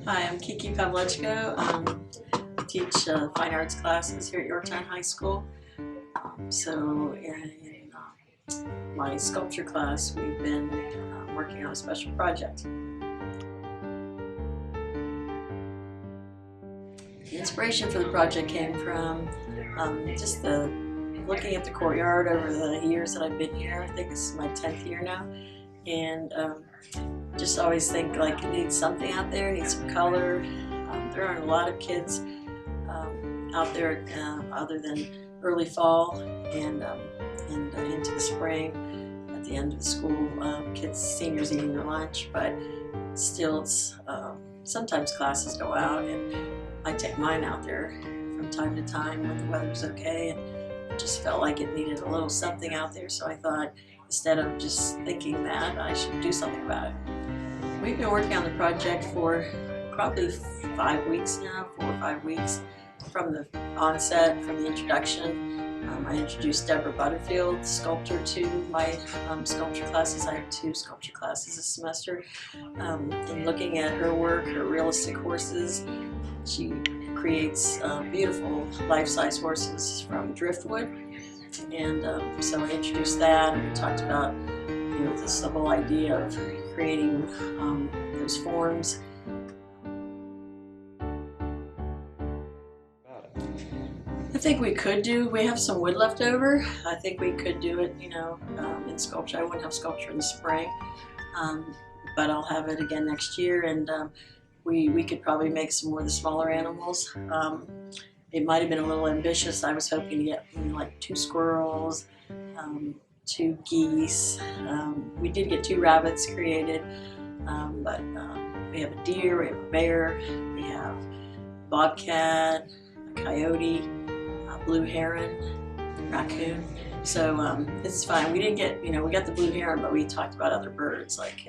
Hi, I'm Kiki Pavlechko. I teach fine arts classes here at Yorktown High School. So in my sculpture class, we've been working on a special project. The inspiration for the project came from just looking at the courtyard over the years that I've been here. I think this is my 10th year now, and just always think like it needs something out there, it needs some color. There aren't a lot of kids out there other than early fall and into the spring at the end of the school. Kids, seniors eating their lunch, but still it's, sometimes classes go out and I take mine out there from time to time when the weather's okay, and it just felt like it needed a little something out there, so I thought instead of just thinking that, I should do something about it. We've been working on the project for probably 5 weeks now, 4 or 5 weeks. From the onset, from the introduction, I introduced Deborah Butterfield, sculptor, to my sculpture classes. I have 2 sculpture classes this semester. And looking at her work, her realistic horses, she creates beautiful life-size horses from driftwood. And so I introduced that, and we talked about the whole idea of creating those forms. I think we have some wood left over. I think we could do it, in sculpture. I wouldn't have sculpture in the spring, but I'll have it again next year, and we could probably make some more of the smaller animals. It might have been a little ambitious. I was hoping to get like 2 squirrels, 2 geese. We did get 2 rabbits created, but we have a deer, we have a bear, we have a bobcat, a coyote, a blue heron, raccoon. So it's fine. We didn't get, we got the blue heron, but we talked about other birds like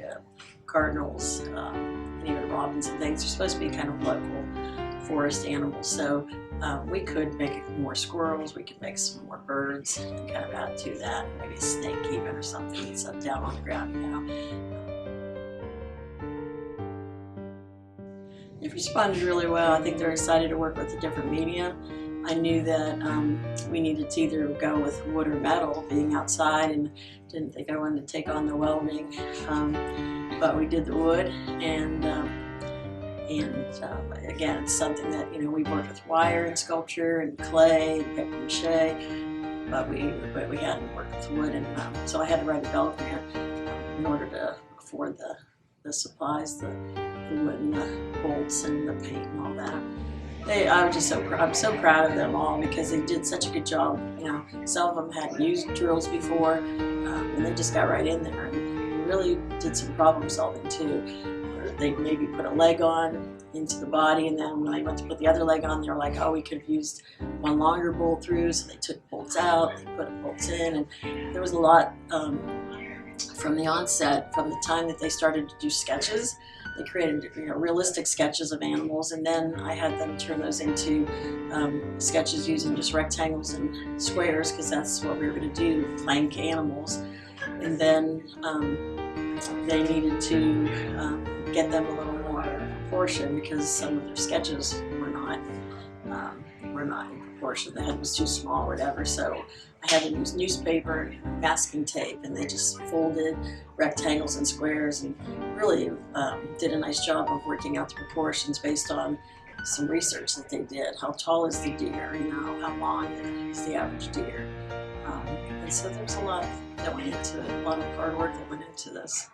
cardinals, and even robins and things. They're supposed to be kind of local forest animals. So we could make more squirrels, we could make some more birds and kind of add to that, maybe a snake even or something that's up down on the ground, They've responded really well. I think they're excited to work with a different medium. I knew that we needed to either go with wood or metal, being outside, and didn't think I wanted to take on the welding, but we did the wood, and again, it's something that we work with wire and sculpture and clay and paper mache, but we hadn't worked with wood, and so I had to write a Bell grant in order to afford the supplies, the wood and the bolts and the paint and all that. I'm so proud of them all because they did such a good job. Some of them hadn't used drills before, and they just got right in there and really did some problem solving too. They maybe put a leg on into the body, and then when I went to put the other leg on, they were like, oh, we could have used one longer bolt through, so they took bolts out, they put bolts in, and there was a lot from the onset, from the time that they started to do sketches. They created realistic sketches of animals, and then I had them turn those into sketches using just rectangles and squares, because that's what we were going to do, plank animals. And then they needed to get them a little more proportion, because some of their sketches were not in proportion. The head was too small or whatever, so I had to use newspaper and masking tape, and they just folded rectangles and squares, and really did a nice job of working out the proportions based on some research that they did. How tall is the deer? How long is the average deer? And so there's a lot that went into, a lot of hard work that went into this.